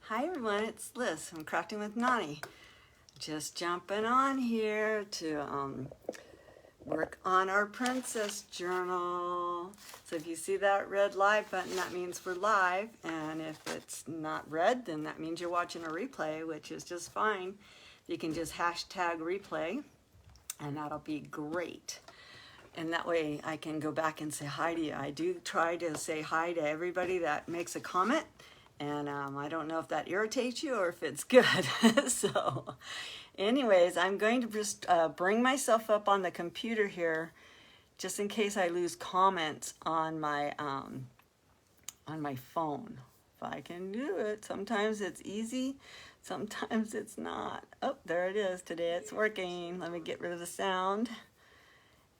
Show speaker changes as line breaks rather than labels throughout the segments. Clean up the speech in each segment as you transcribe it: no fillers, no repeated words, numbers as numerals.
Hi everyone, it's Liz from Crafting with Nani. Just jumping on here to work on our princess journal. So if you see that red live button, that means we're live. And if it's not red, then that means you're watching a replay, which is just fine. You can just hashtag replay and that'll be great. And that way I can go back and say hi to you. I do try to say hi to everybody that makes a comment. And I don't know if that irritates you or if it's good. So anyways, I'm going to just bring myself up on the computer here just in case I lose comments on my phone. If I can do it. Sometimes it's easy, sometimes it's not. Oh, there it is. Today it's working. Let me get rid of the sound.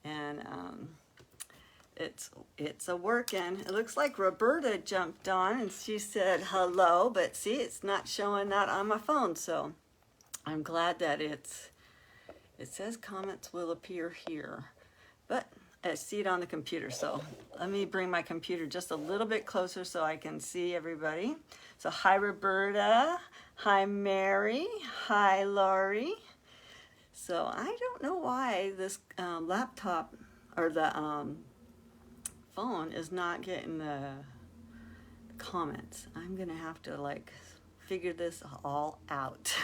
And it's a working. It looks like Roberta jumped on and she said hello, but see, it's not showing that on my phone. So I'm glad that it says comments will appear here, but I see it on the computer. So let me bring my computer just a little bit closer so I can see everybody. So hi Roberta, hi Mary, hi Laurie. So I don't know why this laptop or the phone is not getting the comments. I'm gonna have to like figure this all out.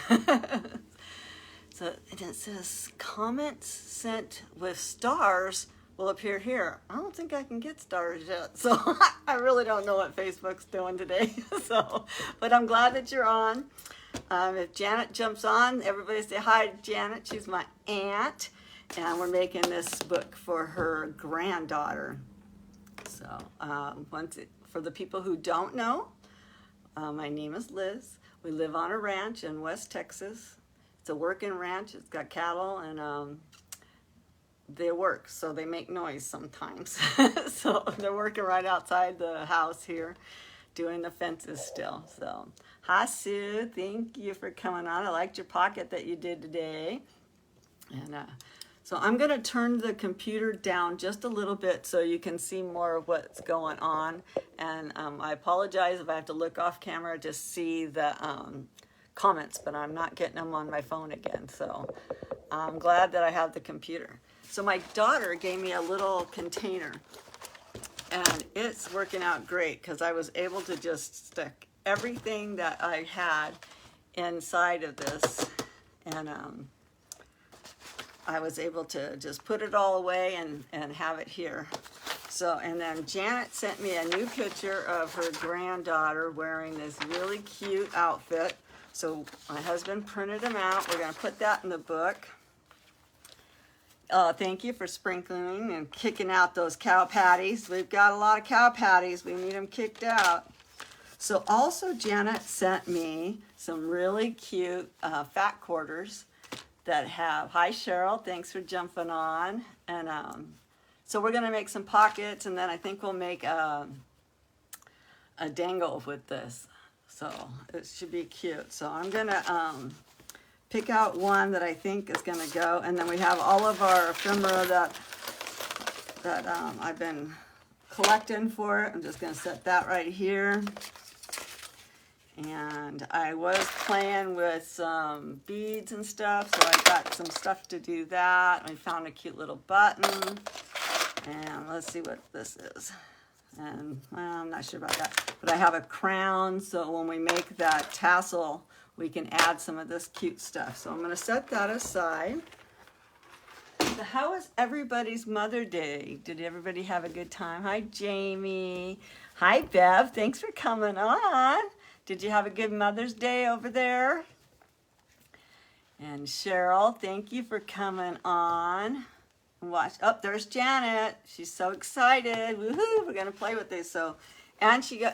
So it says comments sent with stars will appear here. I don't think I can get stars yet, so I really don't know what Facebook's doing today. So, but I'm glad that you're on. If Janet jumps on, everybody say hi to Janet. She's my aunt, and we're making this book for her granddaughter. So for the people who don't know, my name is Liz. We live on a ranch in West Texas. It's a working ranch. It's got cattle and they work, so they make noise sometimes. So they're working right outside the house here, doing the fences still. So hi Sue, thank you for coming on. I liked your pocket that you did today. And so I'm going to turn the computer down just a little bit so you can see more of what's going on. And I apologize if I have to look off camera to see the comments, but I'm not getting them on my phone again. So I'm glad that I have the computer. So my daughter gave me a little container and it's working out great because I was able to just stick everything that I had inside of this. And I was able to just put it all away and have it here. So, and then Janet sent me a new picture of her granddaughter wearing this really cute outfit. So my husband printed them out. We're going to put that in the book. Thank you for sprinkling and kicking out those cow patties. We've got a lot of cow patties. We need them kicked out. So also Janet sent me some really cute fat quarters that have, hi Cheryl, thanks for jumping on. And so we're gonna make some pockets and then I think we'll make a dangle with this. So it should be cute. So I'm gonna pick out one that I think is gonna go, and then we have all of our ephemera that I've been collecting for it. I'm just gonna set that right here. And I was playing with some beads and stuff, so I got some stuff to do that. I found a cute little button, and let's see what this is. And well, I'm not sure about that, but I have a crown, so when we make that tassel, we can add some of this cute stuff. So I'm gonna set that aside. So how was everybody's Mother's Day? Did everybody have a good time? Hi, Jamie. Hi, Bev. Thanks for coming on. Did you have a good Mother's Day over there? And Cheryl, thank you for coming on. Watch. Oh, there's Janet. She's so excited. Woohoo! We're gonna play with this. So, and she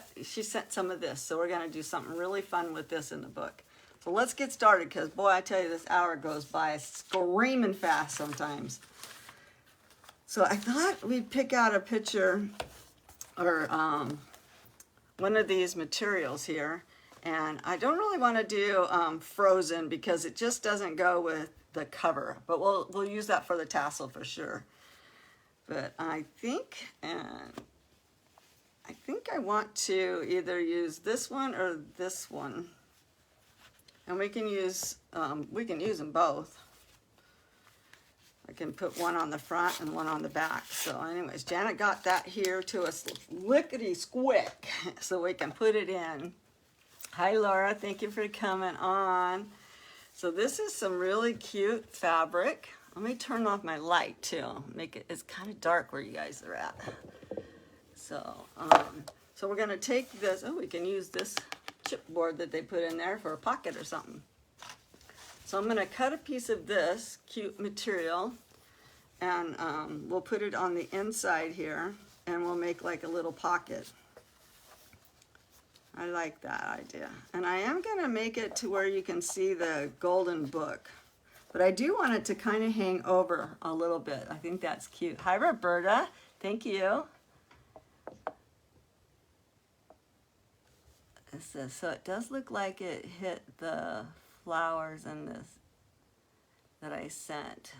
sent some of this. So we're gonna do something really fun with this in the book. So let's get started, because boy, I tell you, this hour goes by screaming fast sometimes. So I thought we'd pick out a picture or one of these materials here, and I don't really want to do frozen because it just doesn't go with the cover, but we'll use that for the tassel for sure. But I think I want to either use this one or this one. And we can use them both. I can put one on the front and one on the back. So anyways, Janet got that here to us lickety-squick so we can put it in. Hi, Laura. Thank you for coming on. So this is some really cute fabric. Let me turn off my light too. It's kind of dark where you guys are at. So, so we're gonna take this. Oh, we can use this chipboard that they put in there for a pocket or something. So I'm gonna cut a piece of this cute material, and we'll put it on the inside here, and we'll make like a little pocket. I like that idea. And I am gonna make it to where you can see the golden book. But I do want it to kind of hang over a little bit. I think that's cute. Hi, Roberta. Thank you. So it does look like it hit the flowers and this that I sent.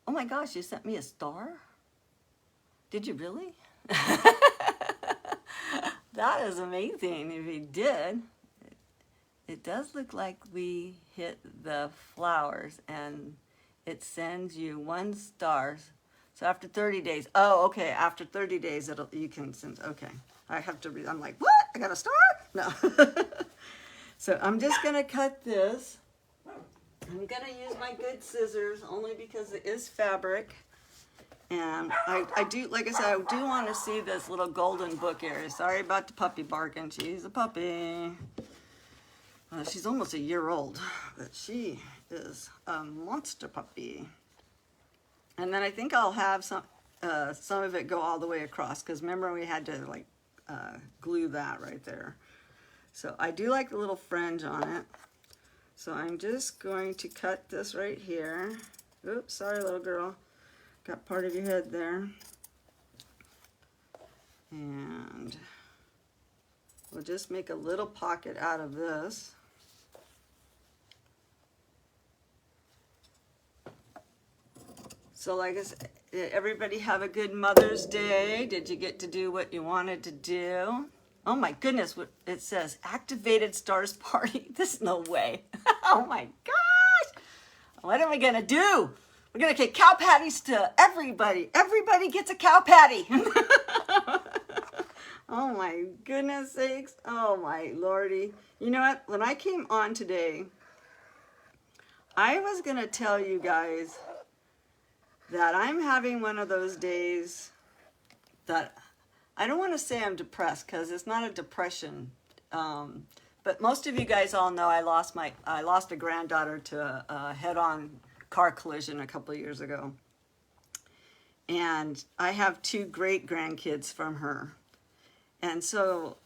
Oh my gosh, you sent me a star? Did you really? That is amazing if you did. It does look like we hit the flowers and it sends you 1 star. So after 30 days, oh, okay, after 30 days, you can send, okay. I have to read, I'm like, what? I got a star? No. So I'm just gonna cut this. I'm gonna use my good scissors only because it is fabric. And I do, like I said, I do want to see this little golden book area. Sorry about the puppy barking. She's a puppy. She's almost a year old, but she is a monster puppy. And then I think I'll have some of it go all the way across, because remember we had to like glue that right there. So I do like the little fringe on it. So I'm just going to cut this right here. Oops, sorry little girl. Got part of your head there. And we'll just make a little pocket out of this. So like I said, did everybody have a good Mother's Day? Did you get to do what you wanted to do? Oh my goodness, it says activated stars party. This is no way. Oh my gosh. What are we gonna do? We're gonna get cow patties to everybody. Everybody gets a cow patty. Oh my goodness sakes. Oh my lordy. You know what? When I came on today, I was gonna tell you guys that I'm having one of those days that I don't want to say I'm depressed, because it's not a depression. But most of you guys all know I lost a granddaughter to a head-on car collision a couple of years ago. And I have 2 great grandkids from her. And so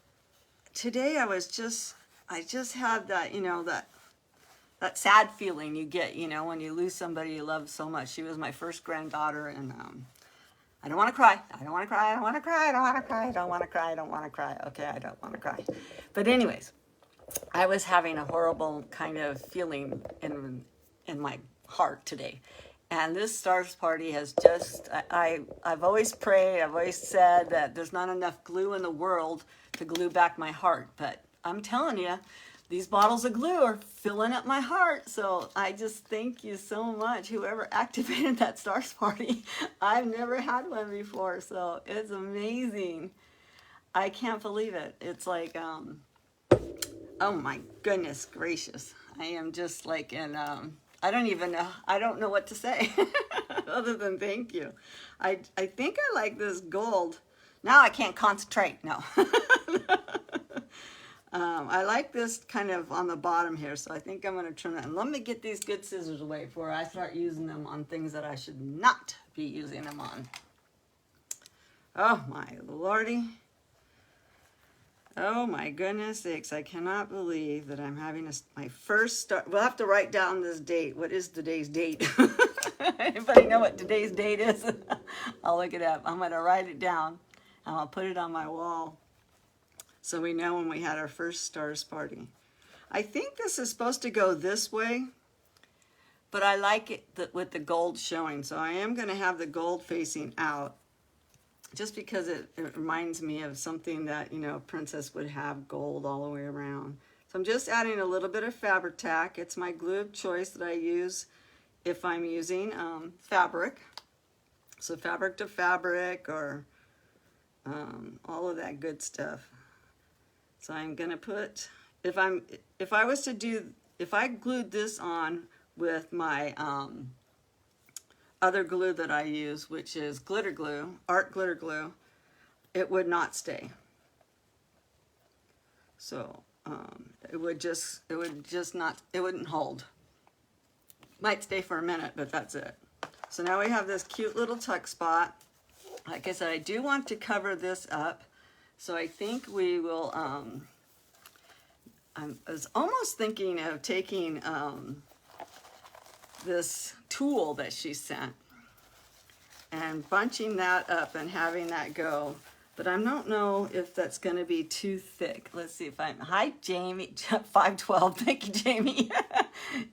today I just had that, you know, that sad feeling you get, you know, when you lose somebody you love so much. She was my first granddaughter, and I don't want to cry. I don't want to cry. I don't want to cry. I don't want to cry. I don't want to cry. I don't want to cry. Okay, I don't want to cry. But anyways, I was having a horrible kind of feeling in my heart today. And this stars party has just, I've always prayed, I've always said that there's not enough glue in the world to glue back my heart. But I'm telling you, these bottles of glue are filling up my heart. So I just thank you so much, whoever activated that stars party. I've never had one before, so it's amazing. I can't believe it. It's like, oh my goodness gracious. I am just like in, I don't know what to say other than thank you. I think I like this gold. Now I can't concentrate, no. I like this kind of on the bottom here, so I think I'm going to trim that. And let me get these good scissors away before I start using them on things that I should not be using them on. Oh my lordy. Oh my goodness sakes, I cannot believe that I'm having my first start. We'll have to write down this date. What is today's date? Anybody know what today's date is? I'll look it up. I'm going to write it down and I'll put it on my wall so we know when we had our first stars party. I think this is supposed to go this way, but I like it with the gold showing. So I am going to have the gold facing out, just because it reminds me of something that, you know, Princess would have gold all the way around. So So I'm just adding a little bit of Fabri-Tac. It's my glue of choice that I use if I'm using fabric. So fabric to fabric, or all of that good stuff. So I'm gonna put, if I glued this on with my other glue that I use, which is glitter glue, art glitter glue, it would not stay. So it wouldn't hold. Might stay for a minute, but that's it. So now we have this cute little tuck spot. Like I said, I do want to cover this up. So I think we will, I was almost thinking of taking this tulle that she sent and bunching that up and having that go. But I don't know if that's going to be too thick. Let's see if I'm... Hi, Jamie. 512. Thank you, Jamie.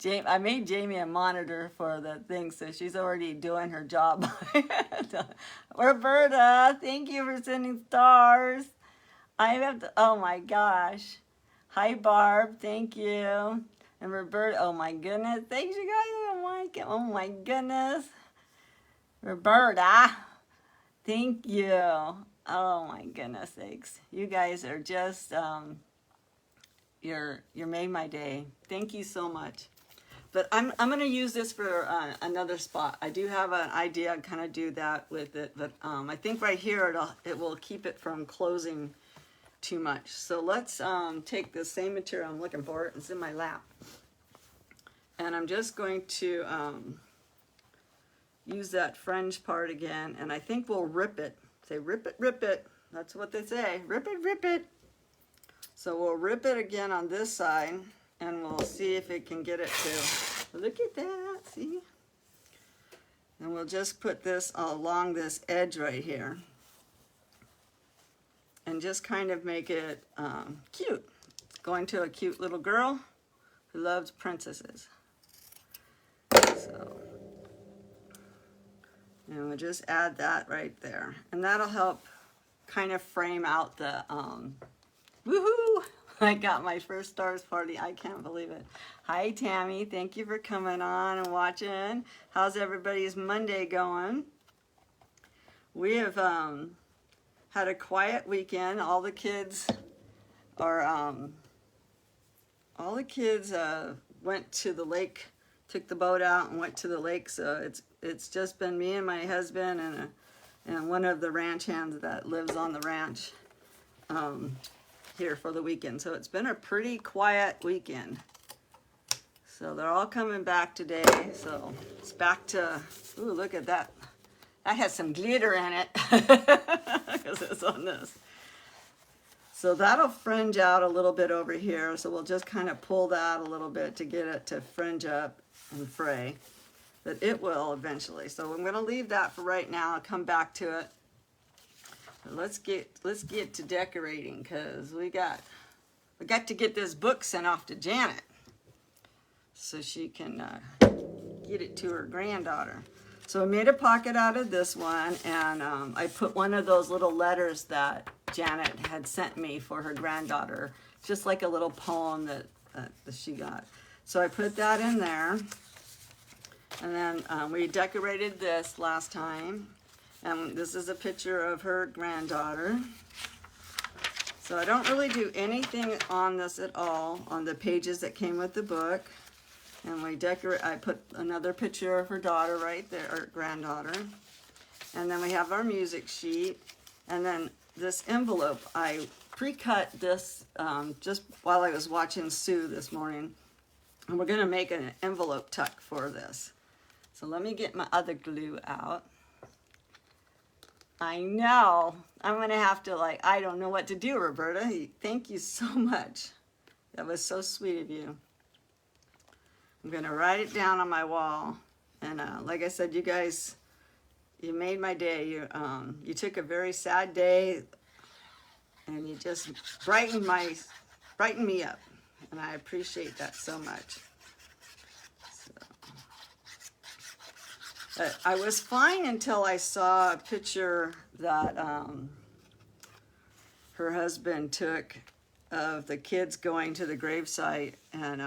Jamie. I made Jamie a monitor for the thing, so she's already doing her job. Roberta, thank you for sending stars. I have to... Oh, my gosh. Hi, Barb. Thank you. And Roberta, oh, my goodness. Thanks, you guys. Oh, my goodness. Roberta, thank you. Oh my goodness sakes. You guys are just, you're made my day. Thank you so much. But I'm going to use this for another spot. I do have an idea to kind of do that with it, but I think right here it will keep it from closing too much. So let's take the same material I'm looking for. It's in my lap. And I'm just going to use that fringe part again, and I think we'll rip it. Say rip it, rip it. That's what they say. Rip it, rip it. So we'll rip it again on this side, and we'll see if it can get it to, look at that, see? And we'll just put this along this edge right here. And just kind of make it cute. Going to a cute little girl who loves princesses. So, and we'll just add that right there. And that'll help kind of frame out the, woohoo! I got my first stars party. I can't believe it. Hi, Tammy. Thank you for coming on and watching. How's everybody's Monday going? We have had a quiet weekend. All the kids went to the lake, took the boat out and went to the lake. So it's just been me and my husband and one of the ranch hands that lives on the ranch here for the weekend. So it's been a pretty quiet weekend. So they're all coming back today. So it's back to, ooh, look at that. That has some glitter in it because it's on this. So that'll fringe out a little bit over here. So we'll just kind of pull that a little bit to get it to fringe up and fray. But it will eventually. So I'm going to leave that for right now. I'll come back to it. But let's get to decorating, because we got to get this book sent off to Janet so she can get it to her granddaughter. So I made a pocket out of this one, and I put one of those little letters that Janet had sent me for her granddaughter, just like a little poem that she got. So I put that in there, and then we decorated this last time, and this is a picture of her granddaughter. So I don't really do anything on this at all, on the pages that came with the book. And we decorate, I put another picture of her daughter right there, or granddaughter. And then we have our music sheet. And then this envelope, I pre-cut this just while I was watching Sue this morning. And we're gonna make an envelope tuck for this. So let me get my other glue out. I know, I'm gonna have to I don't know what to do, Roberta. Thank you so much. That was so sweet of you. I'm going to write it down on my wall. And like I said, you guys, you made my day. You took a very sad day and you just brightened me up. And I appreciate that so much. So, I was fine until I saw a picture that her husband took of the kids going to the gravesite and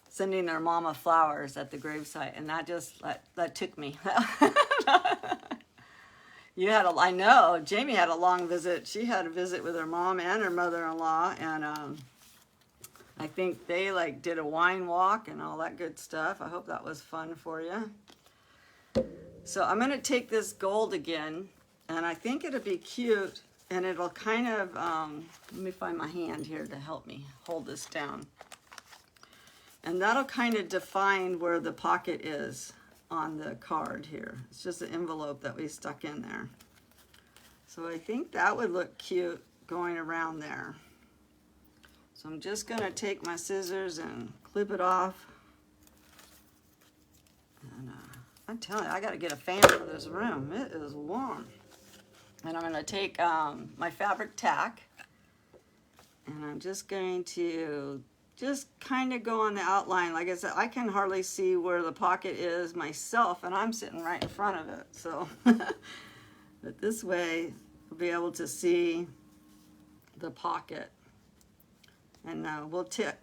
sending their mama flowers at the gravesite, and that took me. I know, Jamie had a long visit. She had a visit with her mom and her mother-in-law, and I think they like did a wine walk and all that good stuff. I hope that was fun for you. So I'm going to take this gold again, and I think it'll be cute, and it'll kind of, let me find my hand here to help me hold this down. And that'll kind of define where the pocket is on the card here. It's just an envelope that we stuck in there. So I think that would look cute going around there. So I'm just going to take my scissors and clip it off. And I'm telling you, I got to get a fan for this room. It is warm. And I'm going to take my fabric tack, and I'm just going to just kind of go on the outline. Like I said, I can hardly see where the pocket is myself, and I'm sitting right in front of it. So, but this way, we'll be able to see the pocket. And we'll tip.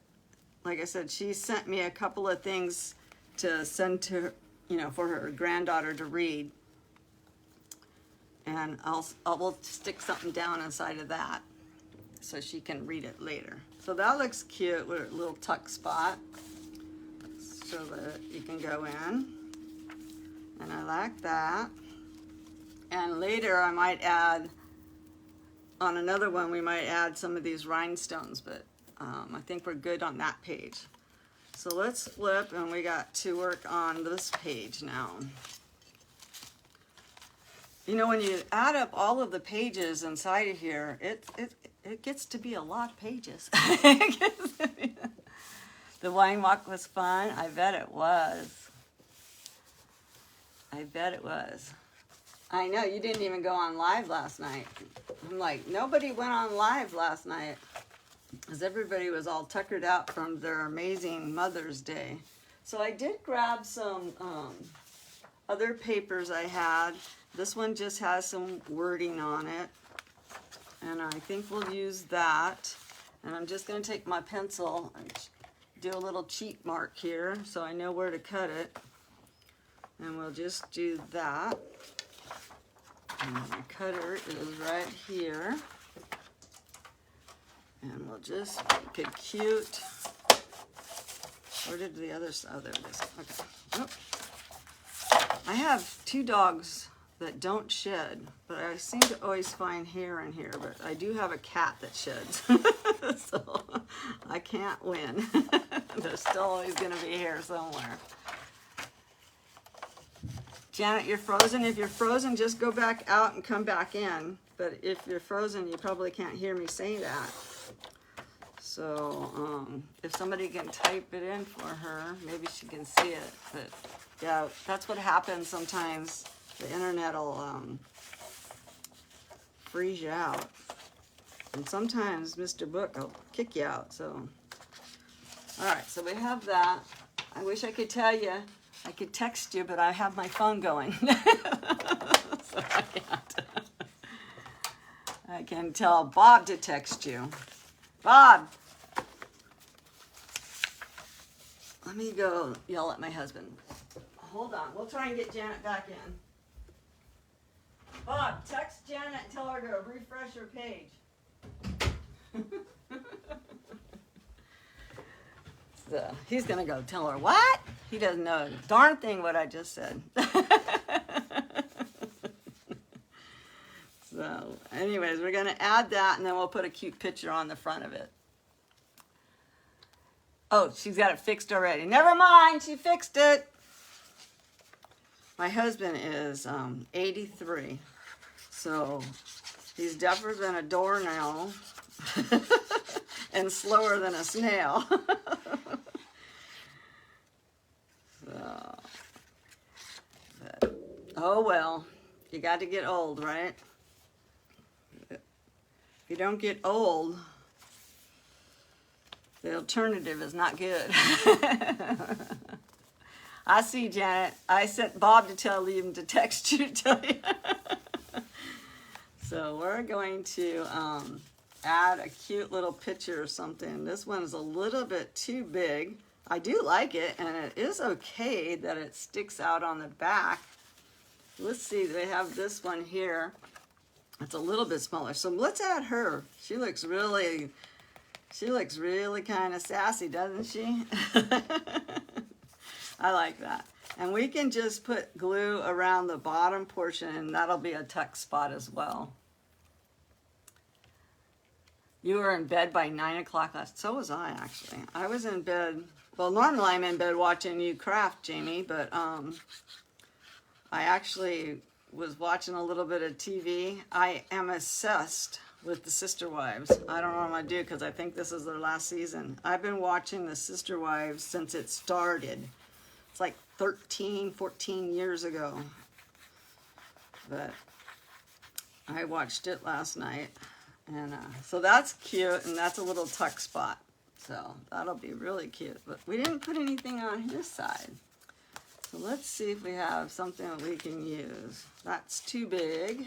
Like I said, she sent me a couple of things to send to, for her granddaughter to read. And we'll stick something down inside of that so she can read it later. So that looks cute with a little tuck spot so that you can go in. And I like that. And later I might add, on another one, we might add some of these rhinestones, but I think we're good on that page. So let's flip, and we got to work on this page now. When you add up all of the pages inside of here, it gets to be a lot of pages. The wine walk was fun. I bet it was. I bet it was. I know, you didn't even go on live last night. I'm like, nobody went on live last night because everybody was all tuckered out from their amazing Mother's Day. So I did grab some other papers I had. This one just has some wording on it, and I think we'll use that. And I'm just going to take my pencil and do a little cheat mark here so I know where to cut it. And we'll just do that. And my cutter is right here. And we'll just make it cute. Where did the other side? Oh, there it is. Okay. Oh. I have 2 dogs that don't shed, but I seem to always find hair in here. But I do have a cat that sheds, so I can't win. There's still always going to be hair somewhere. Janet, you're frozen. If you're frozen, just go back out and come back in. But if you're frozen, you probably can't hear me say that. So if somebody can type it in for her, maybe she can see it. But yeah, that's what happens sometimes. The internet will freeze you out. And sometimes Mr. Book will kick you out. So, all right, so we have that. I wish I could tell you, I could text you, but I have my phone going. So I can't. I can tell Bob to text you. Bob, let me go yell at my husband. Hold on, we'll try and get Janet back in. Bob, text Janet and tell her to refresh her page. So he's gonna go tell her what? He doesn't know a darn thing what I just said. So anyways, we're gonna add that, and then we'll put a cute picture on the front of it. Oh, she's got it fixed already. Never mind, she fixed it. My husband is 83, so he's deafer than a doornail and slower than a snail. So, but, oh well, you got to get old, right? If you don't get old, the alternative is not good. I see, Janet. I sent Bob to tell him to text you to tell you. So we're going to add a cute little picture or something. This one is a little bit too big. I do like it, and it is okay that it sticks out on the back. Let's see, they have this one here. It's a little bit smaller. So let's add her. She looks really kind of sassy, doesn't she? I like that. And we can just put glue around the bottom portion, and that'll be a tuck spot as well. You were in bed by 9 o'clock last. So was I, actually. I was in bed. Well, normally I'm in bed watching you craft, Jamie, but I actually was watching a little bit of TV. I am obsessed with the Sister Wives. I don't know what I'm gonna do because I think this is their last season. I've been watching the Sister Wives since it started. It's like 13, 14 years ago. But I watched it last night. And so that's cute, and that's a little tuck spot. So that'll be really cute. But we didn't put anything on his side. So let's see if we have something that we can use. That's too big.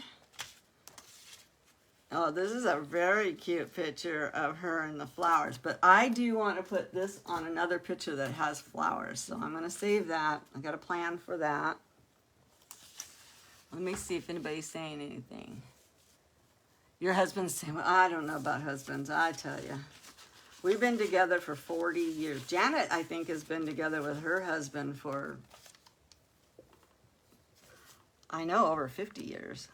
Oh, this is a very cute picture of her and the flowers. But I do want to put this on another picture that has flowers. So I'm going to save that. I got a plan for that. Let me see if anybody's saying anything. Your husband's saying, well, I don't know about husbands, I tell you. We've been together for 40 years. Janet, I think, has been together with her husband for, I know, over 50 years.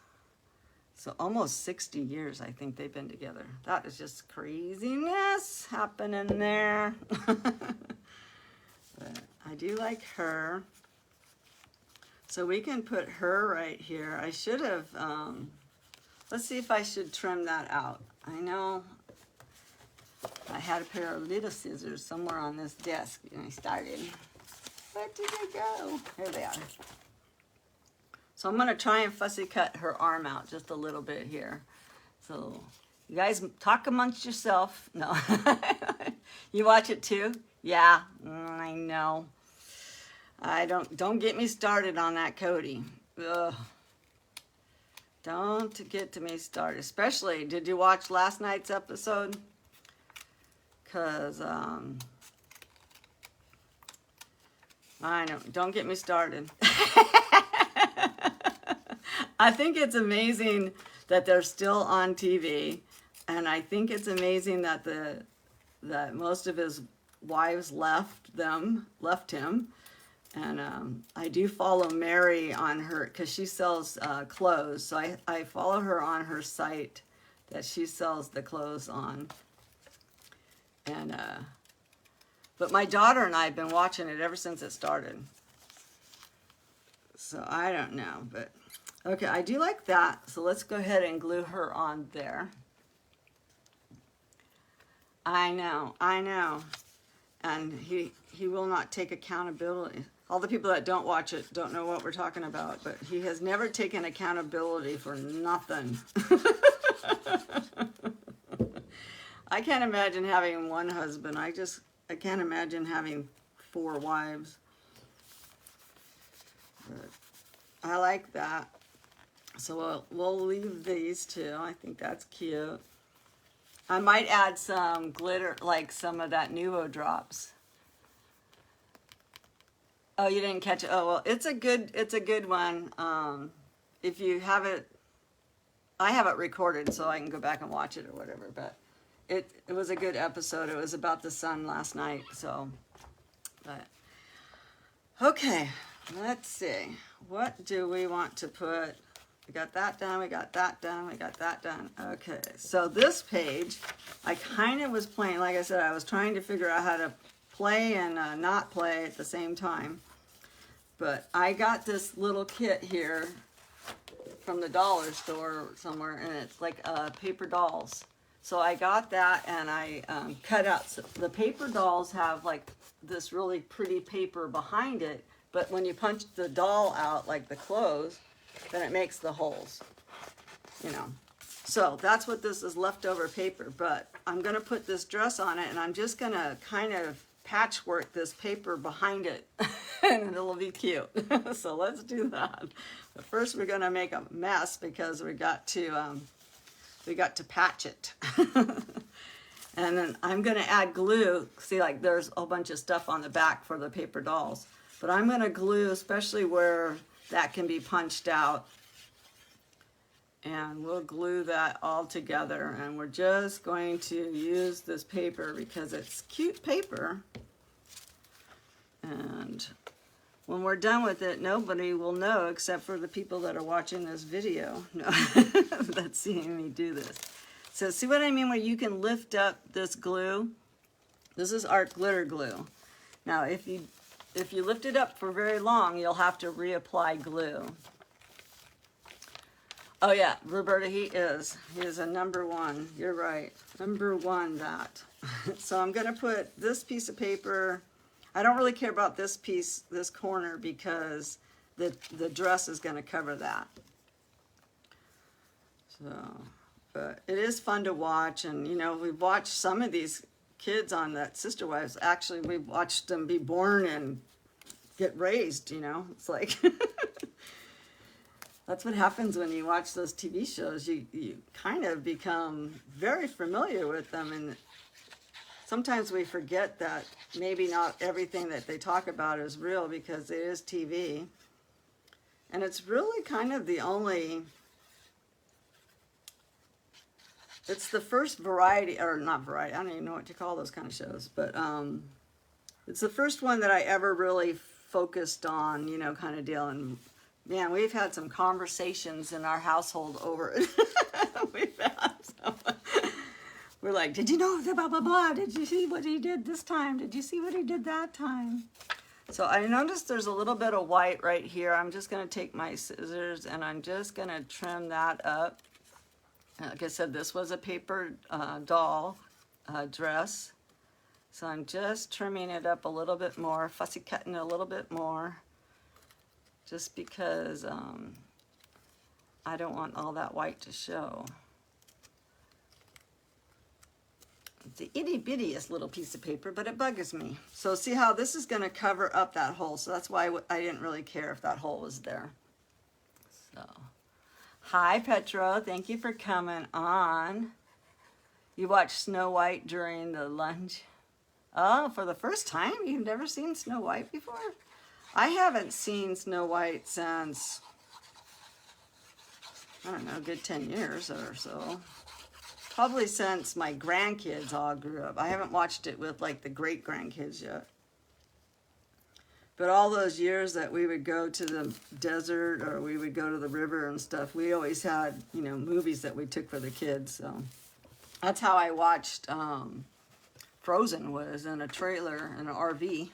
So almost 60 years, I think they've been together. That is just craziness happening there. But I do like her. So we can put her right here. I should have, let's see if I should trim that out. I know I had a pair of little scissors somewhere on this desk when I started. Where did they go? Here they are. So I'm going to try and fussy cut her arm out just a little bit here. So you guys talk amongst yourself. No. You watch it too? Yeah, I know. Don't get me started on that Cody. Ugh. Don't get to me started. Especially, did you watch last night's episode? Because, I know, don't get me started. I think it's amazing that they're still on TV, and I think it's amazing that that most of his wives left him, and I do follow Mary on her because she sells clothes, so I follow her on her site that she sells the clothes on, and but my daughter and I have been watching it ever since it started, so I don't know, but. Okay, I do like that, so let's go ahead and glue her on there. I know, and he will not take accountability. All the people that don't watch it don't know what we're talking about, but he has never taken accountability for nothing. I can't imagine having one husband. I can't imagine having 4 wives. But I like that. So we'll leave these two. I think that's cute. I might add some glitter, like some of that Nuvo drops. Oh, you didn't catch it. Oh, well, it's a good one. If you have it, I have it recorded so I can go back and watch it or whatever, but it was a good episode. It was about the sun last night, so, but, okay, let's see. What do we want to put? We got that done, we got that done, we got that done. Okay, so this page, I kind of was playing, like I said, I was trying to figure out how to play and not play at the same time. But I got this little kit here from the dollar store somewhere, and it's like paper dolls. So I got that, and I cut out, so the paper dolls have like this really pretty paper behind it, but when you punch the doll out, like the clothes, then it makes the holes, you know. So that's what this is, leftover paper, but I'm gonna put this dress on it, and I'm just gonna kind of patchwork this paper behind it, and it'll be cute. So let's do that. But first we're gonna make a mess because we got to we got to patch it. And then I'm going to add glue. See, like there's a bunch of stuff on the back for the paper dolls. But I'm going to glue, especially where that can be punched out. And we'll glue that all together. And we're just going to use this paper because it's cute paper. And when we're done with it, nobody will know except for the people that are watching this video. No, that's seeing me do this. So see what I mean where you can lift up this glue? This is art glitter glue. Now if you lift it up for very long, you'll have to reapply glue. Oh yeah, Roberta, he is a number one. You're right, number one that. So I'm gonna put this piece of paper. I don't really care about this piece, this corner, because the dress is gonna cover that. So, but it is fun to watch, and you know, we've watched some of these kids on that Sister Wives. Actually, we've watched them be born and get raised, you know. It's like, that's what happens when you watch those TV shows. You kind of become very familiar with them, and sometimes we forget that maybe not everything that they talk about is real because it is TV. And it's really kind of the only, it's the first variety, or not variety, I don't even know what to call those kind of shows, but it's the first one that I ever really focused on, you know, kind of deal. And man, we've had some conversations in our household over it. We've had some. We're like, did you know blah, blah, blah? Did you see what he did this time? Did you see what he did that time? So I noticed there's a little bit of white right here. I'm just going to take my scissors and I'm just going to trim that up. Like I said, this was a paper doll dress. So I'm just trimming it up a little bit more, fussy cutting a little bit more, just because I don't want all that white to show. It's the itty bittiest little piece of paper, but it bugs me. So see how this is going to cover up that hole. So that's why I didn't really care if that hole was there. So, hi Petro, thank you for coming on. You watched Snow White during the lunch? Oh, for the first time? You've never seen Snow White before? I haven't seen Snow White since, I don't know, a good 10 years or so. Probably since my grandkids all grew up. I haven't watched it with like the great grandkids yet. But all those years that we would go to the desert or we would go to the river and stuff, we always had, you know, movies that we took for the kids. So that's how I watched Frozen, was in a trailer in an RV.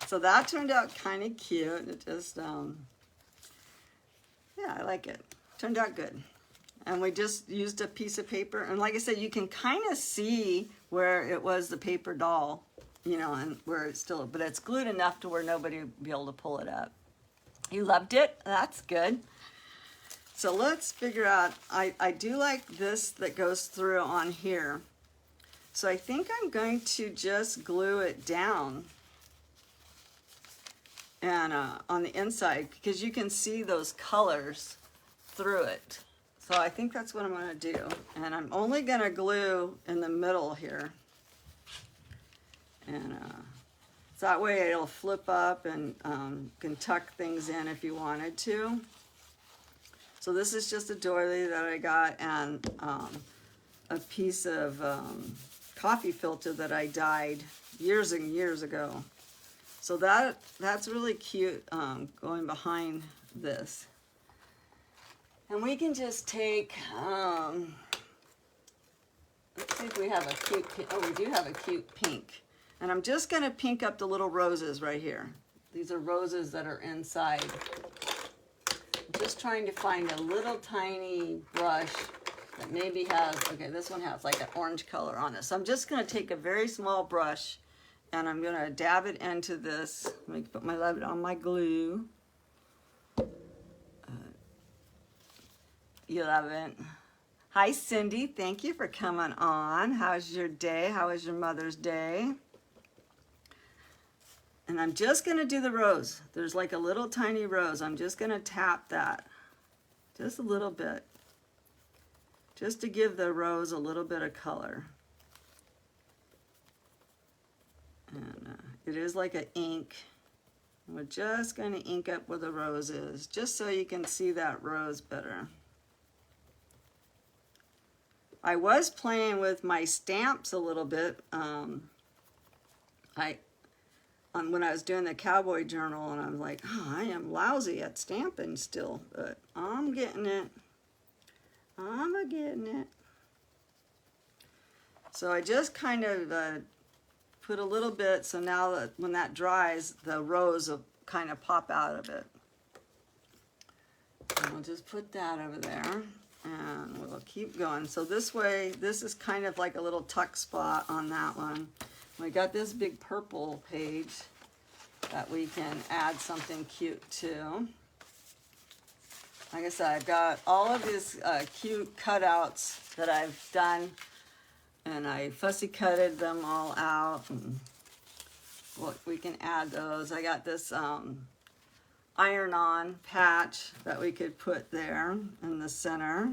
so that turned out kind of cute. It just, yeah, I like it. Turned out good. And we just used a piece of paper. And like I said, you can kind of see where it was the paper doll, you know, and where it's still, but it's glued enough to where nobody will be able to pull it up. You loved it? That's good. So let's figure out, I do like this that goes through on here. So I think I'm going to just glue it down and on the inside, because you can see those colors through it. So I think that's what I'm going to do. And I'm only going to glue in the middle here. And so that way it'll flip up and can tuck things in if you wanted to. So this is just a doily that I got, and a piece of coffee filter that I dyed years and years ago. So that's really cute going behind this. And we can just take, let's see if we have a cute, oh, we do have a cute pink. And I'm just going to pink up the little roses right here. These are roses that are inside. I'm just trying to find a little tiny brush that maybe has, okay, this one has like an orange color on it. So I'm just going to take a very small brush and I'm going to dab it into this. Let me put my lid on my glue. You love it. Hi, Cindy. Thank you for coming on. How's your day? How was your Mother's Day? And I'm just going to do the rose. There's like a little tiny rose. I'm just going to tap that just a little bit. just to give the rose a little bit of color. And it is like an ink. We're just going to ink up where the rose is, just so you can see that rose better. I was playing with my stamps a little bit. When I was doing the cowboy journal, and I was like, oh, I am lousy at stamping still, but I'm getting it. I'm getting it. So I just kind of put a little bit, so now that when that dries, the rose will kind of pop out of it. And I'll just put that over there, and we'll keep going. So this way, this is kind of like a little tuck spot on that one. We got this big purple page that we can add something cute to. Like I said, I've got all of these cute cutouts that I've done, and I fussy cutted them all out, and we can add those. I got this iron-on patch that we could put there in the center.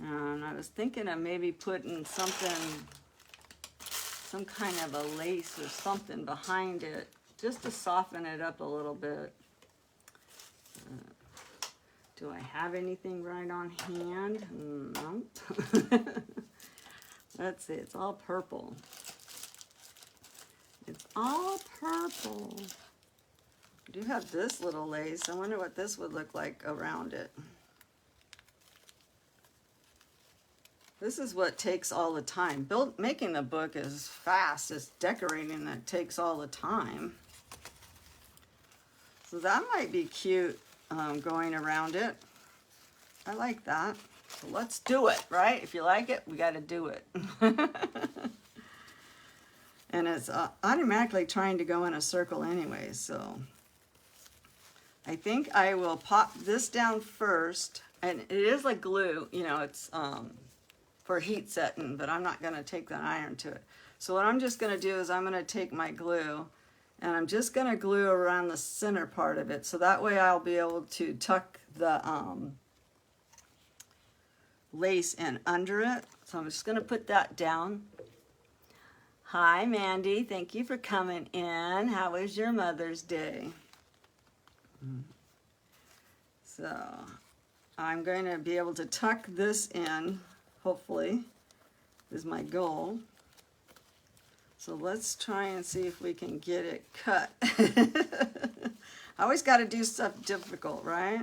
And I was thinking of maybe putting something, some kind of a lace or something behind it, just to soften it up a little bit. Do I have anything right on hand? No. Let's see, it's all purple. It's all purple. I do have this little lace. I wonder what this would look like around it. This is what takes all the time. Making the book is fast. It's decorating that takes all the time. So that might be cute going around it. I like that. So let's do it, right? If you like it, we got to do it. And it's automatically trying to go in a circle anyway, so I think I will pop this down first. And it is like glue, you know, it's for heat setting, but I'm not going to take that iron to it. So what I'm just going to do is I'm going to take my glue, and I'm just going to glue around the center part of it, so that way I'll be able to tuck the lace in under it. So I'm just going to put that down. Hi, Mandy. Thank you for coming in. How was your Mother's Day? So I'm going to be able to tuck this in, hopefully, is my goal. So let's try and see if we can get it cut. I always got to do stuff difficult, right?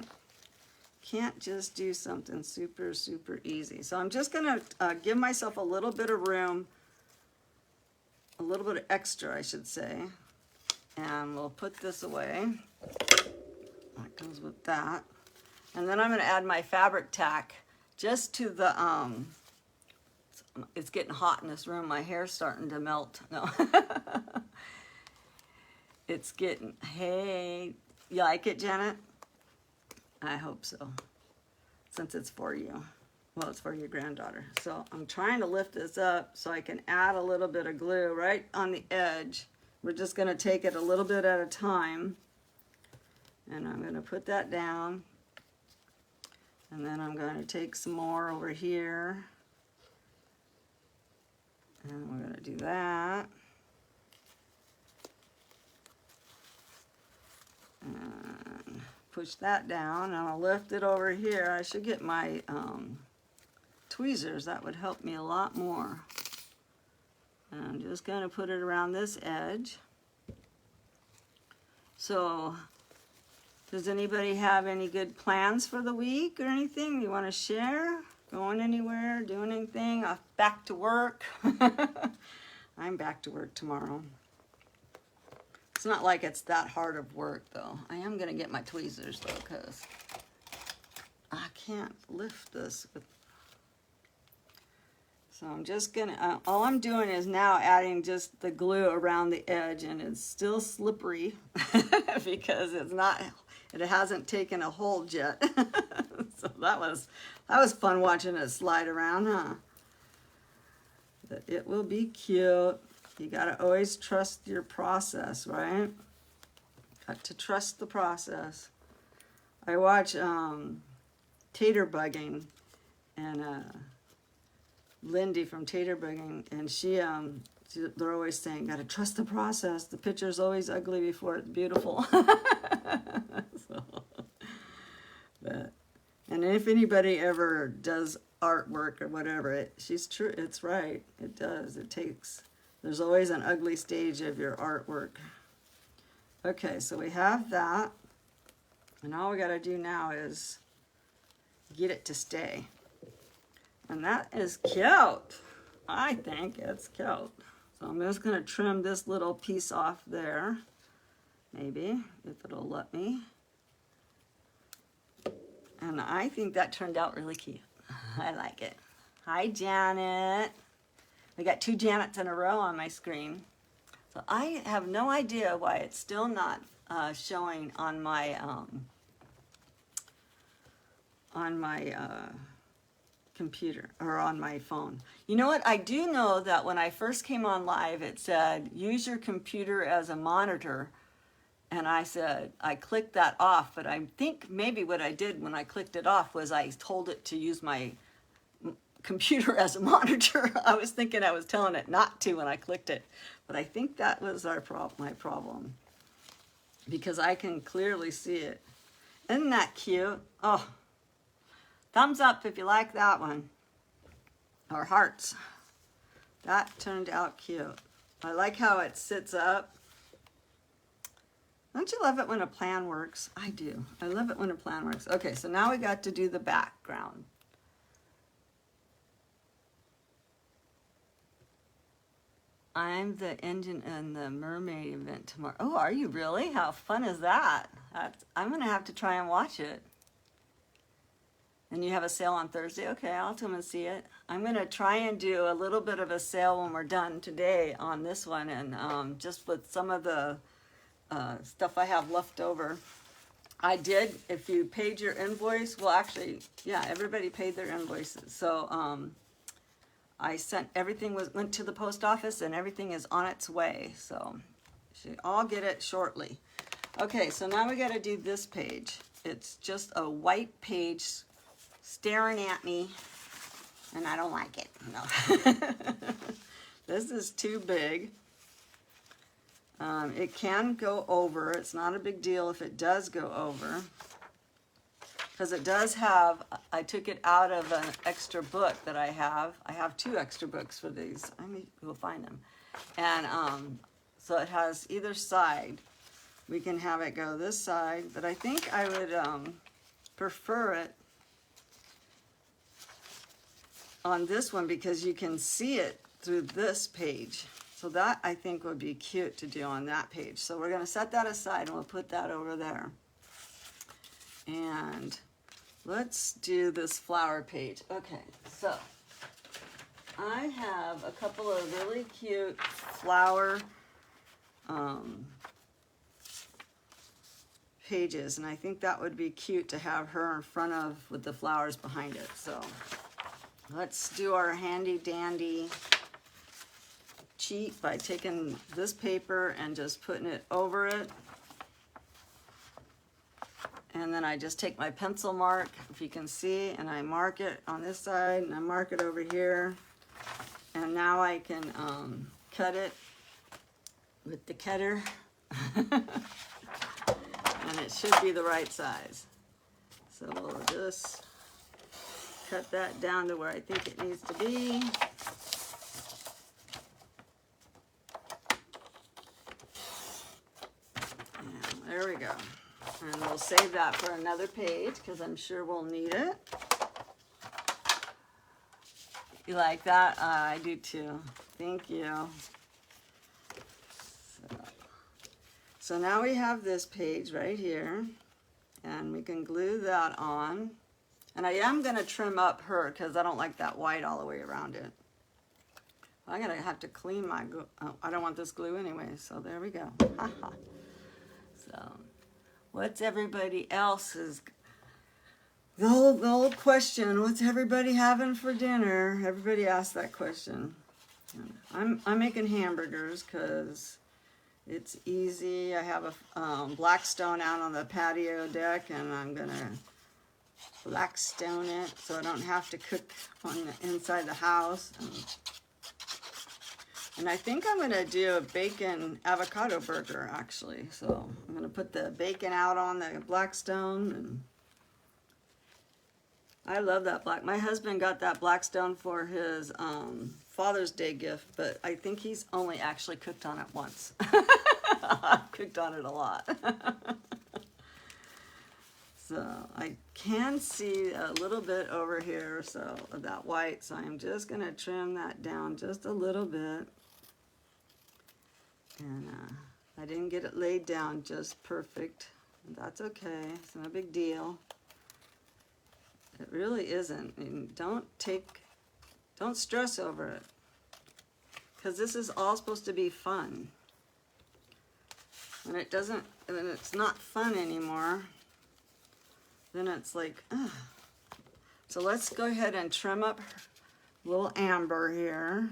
Can't just do something super, super easy. So I'm just going to give myself a little bit of room, a little bit of extra, I should say. And we'll put this away. That goes with that. And then I'm going to add my fabric tack just to the, it's getting hot in this room. My hair's starting to melt. No. It's getting, hey, you like it, Janet? I hope so, since it's for you. Well, it's for your granddaughter. So I'm trying to lift this up so I can add a little bit of glue right on the edge. We're just going to take it a little bit at a time. And I'm going to put that down. And then I'm going to take some more over here. And we're going to do that. And push that down. And I'll lift it over here. I should get my tweezers. That would help me a lot more. And I'm just going to put it around this edge. So, does anybody have any good plans for the week or anything you want to share? Going anywhere, doing anything? Back to work? I'm back to work tomorrow. It's not like it's that hard of work, though. I am going to get my tweezers, though, because I can't lift this. So I'm just going to, all I'm doing is now adding just the glue around the edge, and it's still slippery because it's not, it hasn't taken a hold yet. So that was fun watching it slide around, huh? But it will be cute. You gotta always trust your process, right? Got to trust the process. I watch Tater Bugging, and Lindy from Tater Bugging, and they're always saying, gotta trust the process. The picture's always ugly before it's beautiful. So, and if anybody ever does artwork or whatever, she's true. It's right. It does. There's always an ugly stage of your artwork. Okay, so we have that. And all we got to do now is get it to stay. And that is cute. I think it's cute. So I'm just going to trim this little piece off there. Maybe, if it'll let me. And I think that turned out really cute. I like it. Hi, Janet. We got 2 Janets in a row on my screen. So I have no idea why it's still not showing on my computer or on my phone. You know what? I do know that when I first came on live, it said, use your computer as a monitor. And I said, I clicked that off, but I think maybe what I did when I clicked it off was I told it to use my computer as a monitor. I was thinking I was telling it not to when I clicked it, but I think that was my problem, because I can clearly see it. Isn't that cute? Oh, thumbs up if you like that one, or hearts. That turned out cute. I like how it sits up. Don't you love it when a plan works? I do. I love it when a plan works. Okay, so now we got to do the background. I'm the engine in the mermaid event tomorrow. Oh, are you really? How fun is that? I'm going to have to try and watch it. And you have a sale on Thursday? Okay, I'll come and see it. I'm going to try and do a little bit of a sale when we're done today on this one, and just with some of the stuff I have left over. I did, if you paid your invoice, well actually, yeah, everybody paid their invoices. So I sent, everything went to the post office, and everything is on its way. So you should all get it shortly. Okay, so now we got to do this page. It's just a white page staring at me, and I don't like it. No. This is too big. It can go over. It's not a big deal if it does go over, because it does have, I took it out of an extra book that I have. I have 2 extra books for these. I mean, we'll find them. And so it has either side. We can have it go this side, but I think I would prefer it on this one because you can see it through this page. So that, I think, would be cute to do on that page. So we're going to set that aside, and we'll put that over there. And let's do this flower page. Okay, so I have a couple of really cute flower pages, and I think that would be cute to have her in front of with the flowers behind it. So let's do our handy dandy cheat by taking this paper and just putting it over it. And then I just take my pencil mark, if you can see, and I mark it on this side, and I mark it over here. And now I can cut it with the cutter. And it should be the right size. So we'll just cut that down to where I think it needs to be. There we go. And we'll save that for another page because I'm sure we'll need it. You like that? I do too. Thank you. So now we have this page right here, and we can glue that on. And I am going to trim up her because I don't like that white all the way around it. I'm going to have to clean my glue. Oh, I don't want this glue anyway, so there we go. So, what's everybody else's? The old question, what's everybody having for dinner? Everybody asks that question. I'm making hamburgers because it's easy. I have a Blackstone out on the patio deck, and I'm going to Blackstone it so I don't have to cook on the inside the house. And I think I'm gonna do a bacon avocado burger actually. So I'm gonna put the bacon out on the Blackstone, and I love that my husband got that Blackstone for his Father's Day gift, but I think he's only actually cooked on it once. I've cooked on it a lot. So I can see a little bit over here so of that white, so I'm just gonna trim that down just a little bit. And I didn't get it laid down just perfect. That's okay, it's not a big deal. It really isn't. And don't stress over it, because this is all supposed to be fun. When it's not fun anymore, then it's like, ugh. So let's go ahead and trim up little amber here,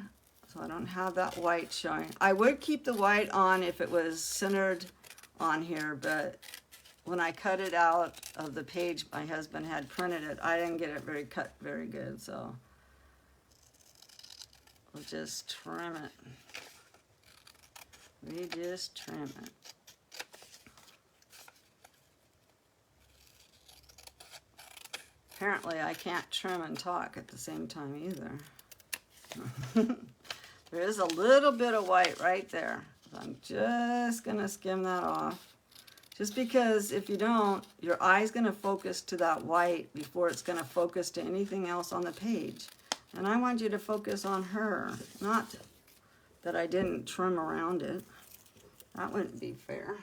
so I don't have that white showing. I would keep the white on if it was centered on here, but when I cut it out of the page my husband had printed it, I didn't get it cut very good, so we'll just trim it. We just trim it. Apparently I can't trim and talk at the same time either. There is a little bit of white right there. So I'm just gonna skim that off. Just because if you don't, your eye's gonna focus to that white before it's gonna focus to anything else on the page. And I want you to focus on her, not that I didn't trim around it. That wouldn't be fair.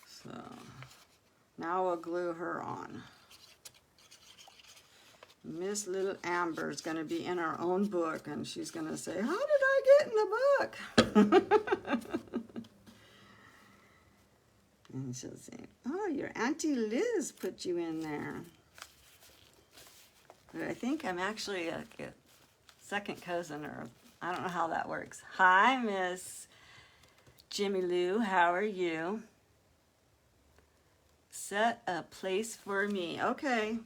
So now we'll glue her on. Miss Little Amber is going to be in her own book, and she's going to say, how did I get in the book? And she'll say, oh, your Auntie Liz put you in there. But I think I'm actually a second cousin, or I don't know how that works. Hi, Miss Jimmy Lou, how are you? Set a place for me. Okay,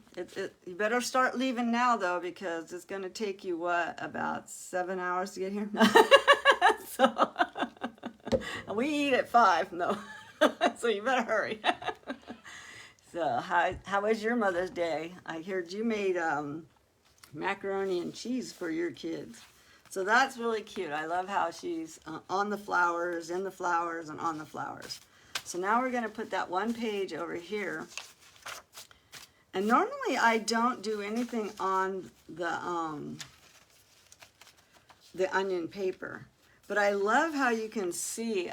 you better start leaving now though, because it's going to take you, what, about 7 hours to get here? So, we eat at 5, no. So you better hurry. So how was your Mother's Day? I heard you made macaroni and cheese for your kids. So that's really cute. I love how she's on the flowers, in the flowers, and on the flowers. So now we're going to put that one page over here. And normally I don't do anything on the onion paper. But I love how you can see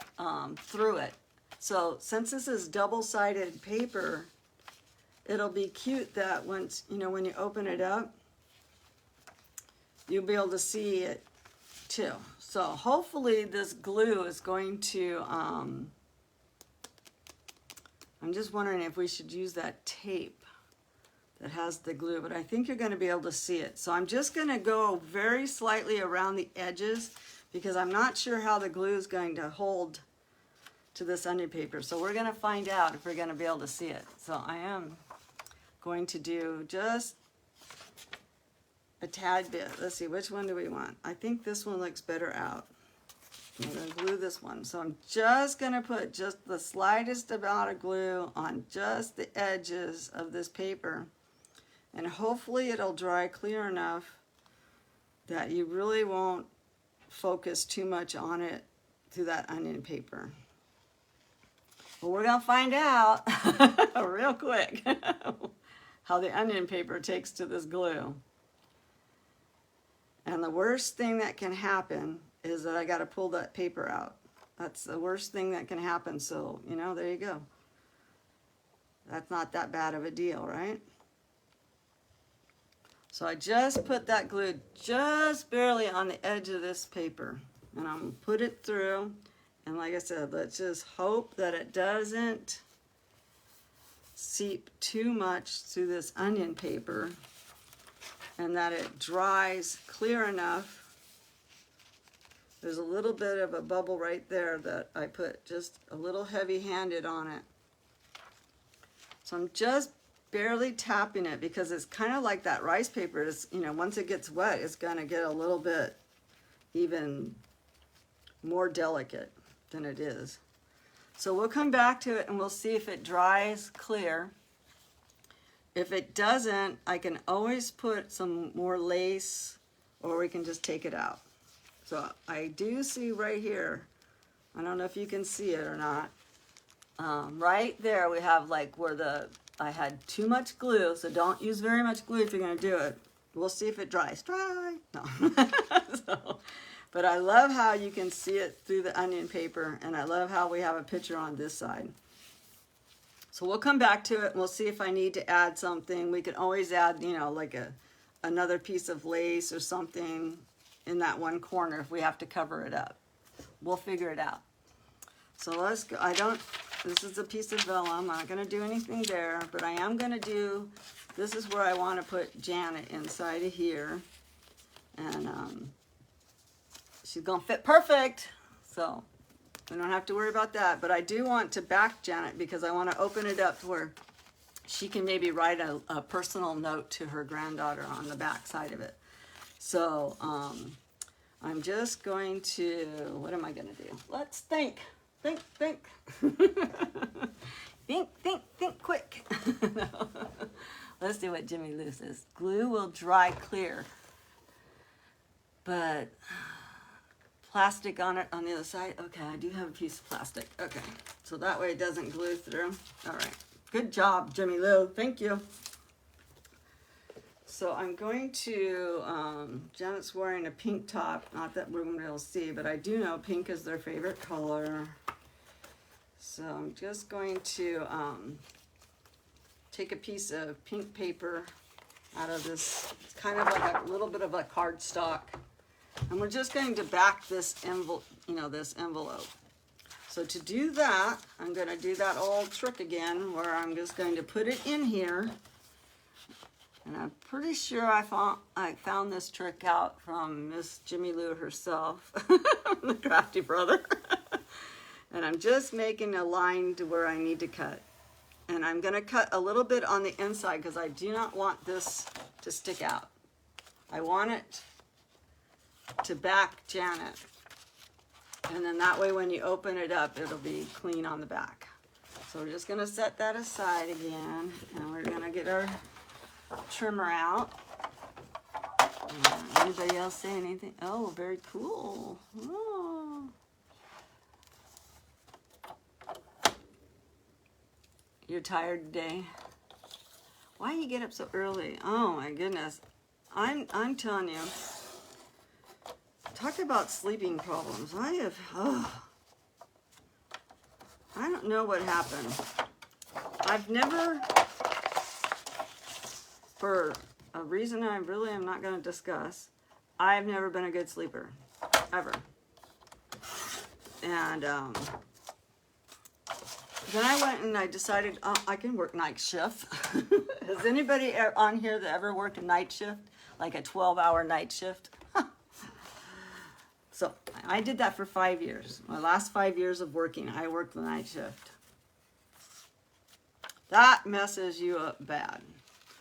through it. So since this is double-sided paper, it'll be cute that once, when you open it up, you'll be able to see it too. So hopefully this glue is going to, I'm just wondering if we should use that tape that has the glue, but I think you're going to be able to see it. So I'm just going to go very slightly around the edges because I'm not sure how the glue is going to hold to this onion paper. So we're going to find out if we're going to be able to see it. So I am going to do just a tad bit. Let's see, which one do we want? I think this one looks better out. I'm going to glue this one. So I'm just going to put just the slightest amount of glue on just the edges of this paper. And hopefully it'll dry clear enough that you really won't focus too much on it through that onion paper. Well, we're going to find out real quick how the onion paper takes to this glue. And the worst thing that can happen is that I got to pull that paper out. That's the worst thing that can happen. So, there you go. That's not that bad of a deal, right? So I just put that glue just barely on the edge of this paper. And I'm going to put it through. And like I said, let's just hope that it doesn't seep too much through this onion paper and that it dries clear enough. There's a little bit of a bubble right there that I put just a little heavy-handed on it. So I'm just barely tapping it because it's kind of like that rice paper is, you know, once it gets wet, it's going to get a little bit even more delicate than it is. So we'll come back to it and we'll see if it dries clear. If it doesn't, I can always put some more lace, or we can just take it out. So I do see right here, I don't know if you can see it or not, right there we have like where I had too much glue, so don't use very much glue if you're going to do it. We'll see if it dries. Dry! No. So, but I love how you can see it through the onion paper, and I love how we have a picture on this side. So we'll come back to it, and we'll see if I need to add something. We can always add, you know, like another piece of lace or something in that one corner if we have to cover it up. We'll figure it out. So let's go. This is a piece of vellum. I'm not going to do anything there, but I am going to do, this is where I want to put Janet inside of here. And she's going to fit perfect. So we don't have to worry about that. But I do want to back Janet because I want to open it up to where she can maybe write a personal note to her granddaughter on the back side of it. So I'm just going to, what am I going to do? Let's think. Think. think quick. No. Let's do what Jimmy Lou says. Glue will dry clear, but plastic on it on the other side. Okay, I do have a piece of plastic. Okay, so that way it doesn't glue through. All right, good job, Jimmy Lou. Thank you. So I'm going to, Janet's wearing a pink top. Not that we're going to be able to see, but I do know pink is their favorite color. So I'm just going to take a piece of pink paper out of this. It's kind of like a little bit of a cardstock. And we're just going to back this envelope, this envelope. So to do that, I'm going to do that old trick again where I'm just going to put it in here. And I'm pretty sure I found this trick out from Miss Jimmy Lou herself, the Crafty Brother. And I'm just making a line to where I need to cut. And I'm going to cut a little bit on the inside because I do not want this to stick out. I want it to back Janet. And then that way when you open it up, it'll be clean on the back. So we're just going to set that aside again. And we're going to get our trimmer out. Anybody else say anything? Oh, very cool. Oh. You're tired today? Why do you get up so early? Oh my goodness. I'm telling you. Talk about sleeping problems. I don't know what happened. I've never, for a reason I really am not going to discuss, I've never been a good sleeper. Ever. And then I went and I decided I can work night shift. Has anybody on here that ever worked a night shift? Like a 12-hour night shift? So I did that for 5 years. My last 5 years of working, I worked the night shift. That messes you up bad.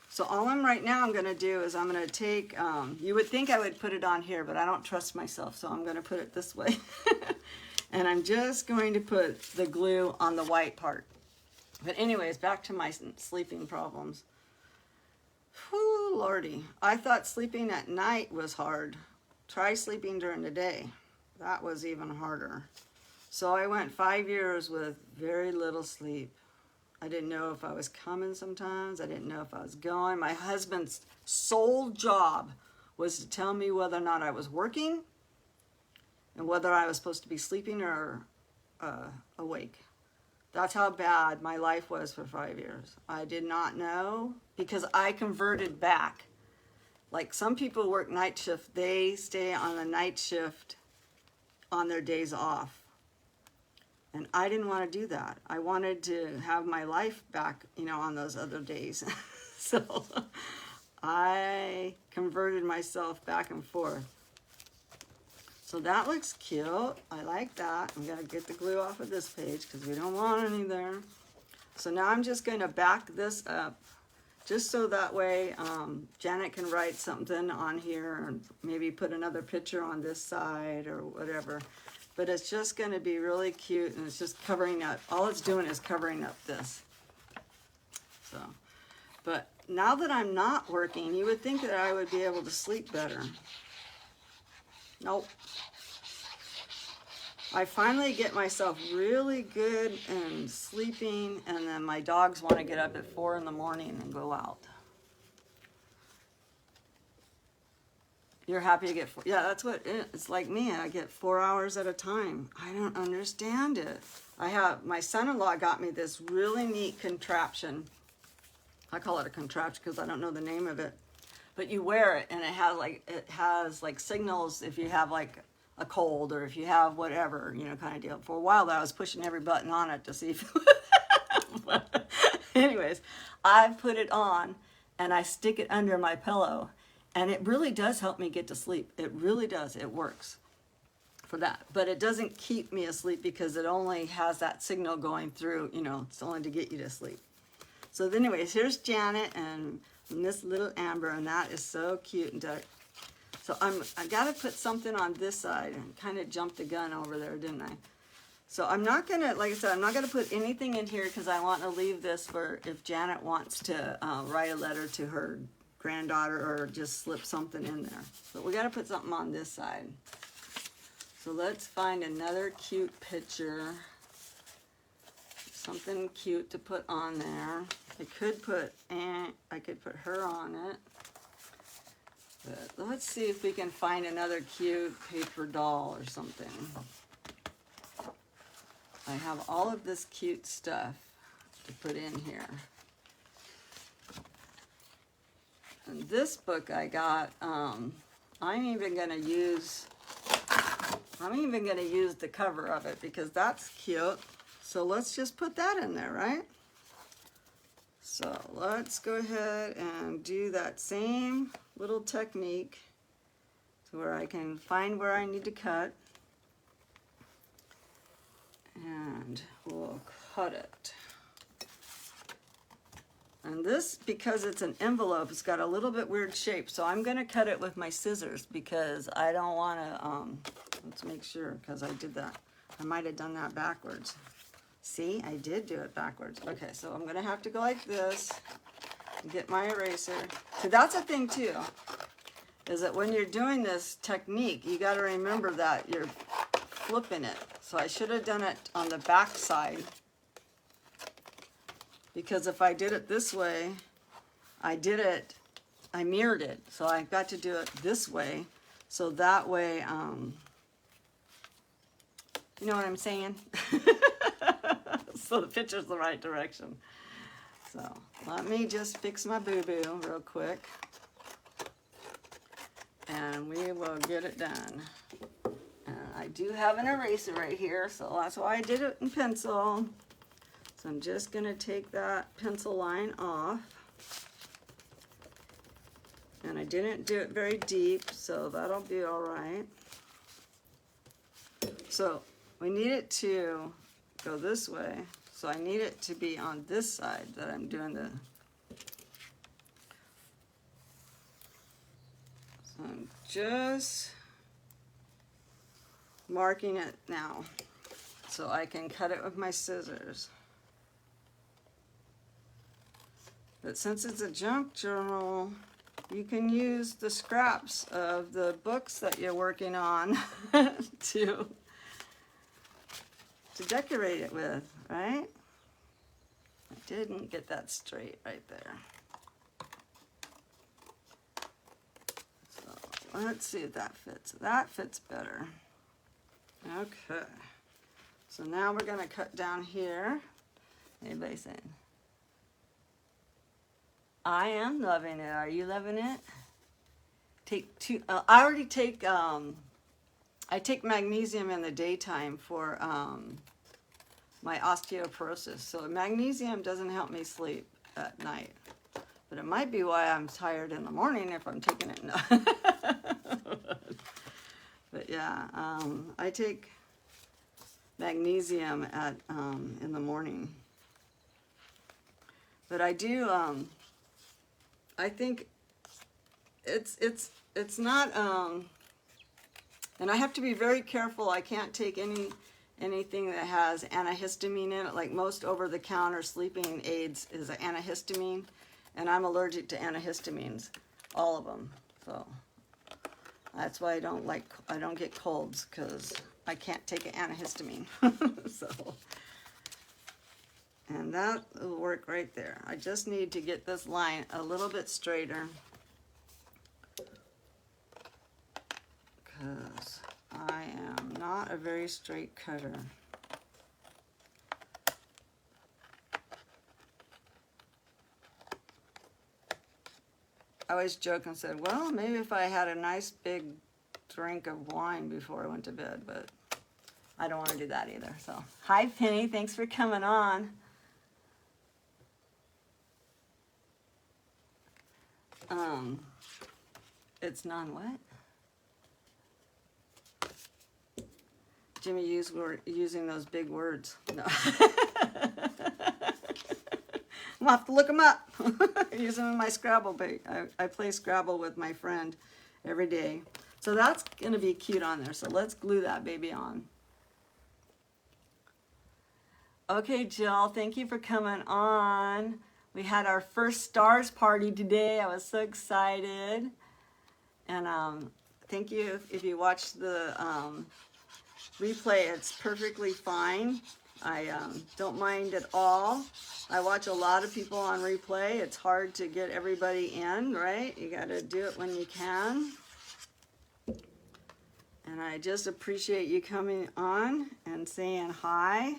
So all I'm going to do is I'm going to take, you would think I would put it on here, but I don't trust myself, so I'm going to put it this way. And I'm just going to put the glue on the white part. But anyways, back to my sleeping problems. Whew, Lordy. I thought sleeping at night was hard. Try sleeping during the day. That was even harder. So I went 5 years with very little sleep. I didn't know if I was coming sometimes. I didn't know if I was going. My husband's sole job was to tell me whether or not I was working and whether I was supposed to be sleeping or awake. That's how bad my life was for 5 years. I did not know because I converted back. Like some people work night shift, they stay on the night shift on their days off. And I didn't want to do that. I wanted to have my life back, on those other days. So I converted myself back and forth. So that looks cute. I like that. I'm going to get the glue off of this page because we don't want any there. So now I'm just going to back this up, just so that way Janet can write something on here, and maybe put another picture on this side or whatever. But it's just going to be really cute, and it's just covering up. All it's doing is covering up this. So, but now that I'm not working, you would think that I would be able to sleep better. Nope. I finally get myself really good and sleeping, and then my dogs want to get up at 4 in the morning and go out. You're happy to get 4? Yeah, that's what it's like me. I get 4 hours at a time. I don't understand it. My son-in-law got me this really neat contraption. I call it a contraption because I don't know the name of it. But you wear it, and it has like signals if you have like a cold or if you have whatever, you know, kind of deal. For a while there, I was pushing every button on it to see if but anyways, I put it on and I stick it under my pillow, and it really does help me get to sleep. It really does. It works for that. But it doesn't keep me asleep because it only has that signal going through, you know, it's only to get you to sleep. So anyways, here's Janet and this little Amber, and that is so cute and dark. So I got to put something on this side, and kind of jumped the gun over there, didn't I? So I'm not going to, like I said, I'm not going to put anything in here because I want to leave this for if Janet wants to write a letter to her granddaughter or just slip something in there. But we got to put something on this side. So let's find another cute picture. Something cute to put on there. I could put her on it. But let's see if we can find another cute paper doll or something. I have all of this cute stuff to put in here. And this book I got, I'm even gonna use the cover of it because that's cute. So let's just put that in there, right? So let's go ahead and do that same little technique to where I can find where I need to cut. And we'll cut it. And this, because it's an envelope, it's got a little bit weird shape. So I'm going to cut it with my scissors because I don't want to, let's make sure, because I did that. I might have done that backwards. See, I did do it backwards. Okay, so I'm going to have to go like this and get my eraser. So that's a thing too, is that when you're doing this technique, you got to remember that you're flipping it. So I should have done it on the back side, because if I did it this way, I mirrored it. So I got to do it this way. So that way, you know what I'm saying? So the picture's the right direction. So let me just fix my boo-boo real quick, and we will get it done. And I do have an eraser right here, so that's why I did it in pencil. So I'm just going to take that pencil line off. And I didn't do it very deep, so that'll be all right. So we need it to go this way. So I need it to be on this side that I'm doing the... So I'm just marking it now so I can cut it with my scissors. But since it's a junk journal, you can use the scraps of the books that you're working on to decorate it with, right? I didn't get that straight right there. So let's see if that fits. That fits better. Okay. So now we're going to cut down here. Anybody saying? I am loving it. Are you loving it? Take two. I already take. I take magnesium in the daytime for my osteoporosis. So magnesium doesn't help me sleep at night, but it might be why I'm tired in the morning if I'm taking it. No. But yeah, I take magnesium at in the morning. But I do, I think it's not, and I have to be very careful. I can't take anything that has antihistamine in it, like most over-the-counter sleeping aids is an antihistamine, and I'm allergic to antihistamines, all of them. So that's why I don't get colds, because I can't take an antihistamine. So, and that will work right there. I just need to get this line a little bit straighter, because I am not a very straight cutter. I always joke and said, well, maybe if I had a nice big drink of wine before I went to bed, but I don't want to do that either. So, hi Penny, thanks for coming on. It's non-what? Jimmy we're using those big words. No. I'm gonna have to look them up. Use them in my Scrabble page. I play Scrabble with my friend every day. So that's gonna be cute on there. So let's glue that baby on. Okay, Jill, thank you for coming on. We had our first stars party today. I was so excited. And thank you if you watched the replay. It's perfectly fine. I don't mind at all. I watch a lot of people on replay. It's hard to get everybody in, right? You got to do it when you can. And I just appreciate you coming on and saying hi.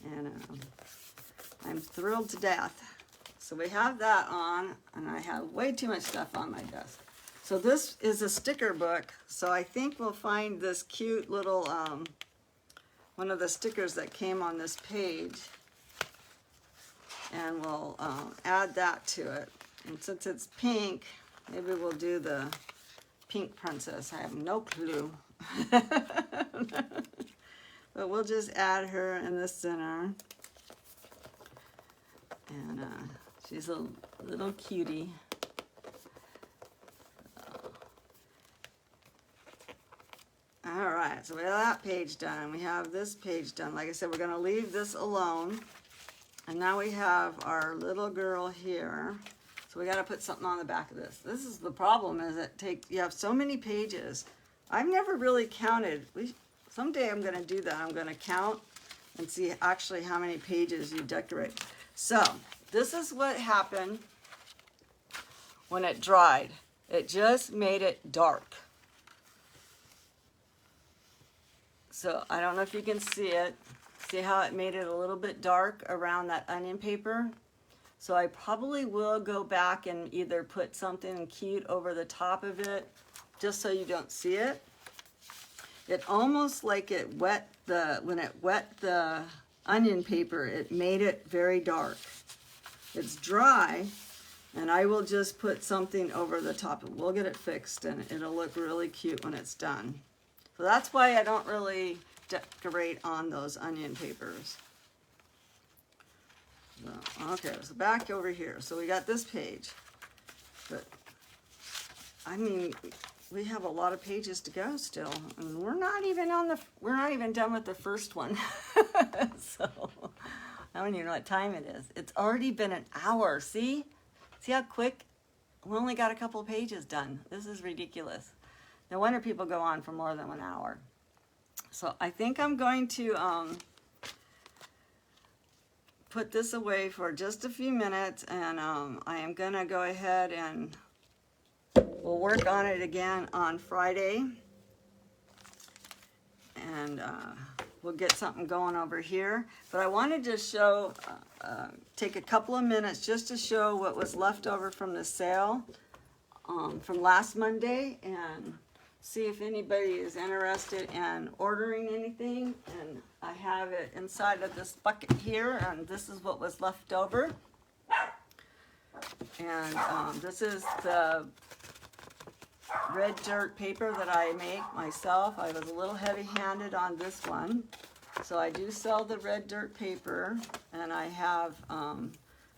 And I'm thrilled to death. So we have that on, and I have way too much stuff on my desk. So this is a sticker book. So I think we'll find this cute little, one of the stickers that came on this page. And we'll add that to it. And since it's pink, maybe we'll do the pink princess. I have no clue. But we'll just add her in the center. And she's a little cutie. All right, so we have that page done. We have this page done. Like I said, we're going to leave this alone. And now we have our little girl here. So we got to put something on the back of this. This is the problem, is you have so many pages. I've never really counted. Someday I'm going to do that. I'm going to count and see actually how many pages you decorate. So this is what happened when it dried. It just made it dark. So I don't know if you can see it. See how it made it a little bit dark around that onion paper? So I probably will go back and either put something cute over the top of it, just so you don't see it. It almost like it when it wet the onion paper, it made it very dark. It's dry, and I will just put something over the top. We'll get it fixed, and it'll look really cute when it's done. So that's why I don't really decorate on those onion papers. So, okay, so back over here. So we got this page. But, I mean, we have a lot of pages to go still. And we're not even done with the first one. So, I don't even know what time it is. It's already been an hour, see? See how quick? We only got a couple pages done. This is ridiculous. No wonder people go on for more than 1 hour. So I think I'm going to put this away for just a few minutes, and I am going to go ahead and we'll work on it again on Friday. And we'll get something going over here. But I wanted to show, take a couple of minutes just to show what was left over from the sale from last Monday, and see if anybody is interested in ordering anything. And I have it inside of this bucket here, and this is what was left over. And this is the red dirt paper that I make myself. I was a little heavy-handed on this one. So I do sell the red dirt paper, and I have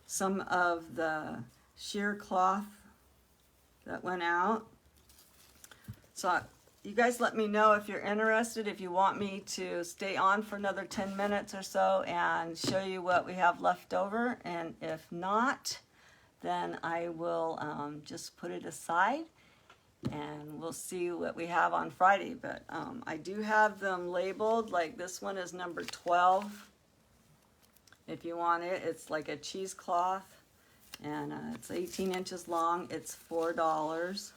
some of the sheer cloth that went out. So you guys let me know if you're interested, if you want me to stay on for another 10 minutes or so and show you what we have left over. And if not, then I will just put it aside and we'll see what we have on Friday. But I do have them labeled, like this one is number 12. If you want it, it's like a cheesecloth and it's 18 inches long. It's $4.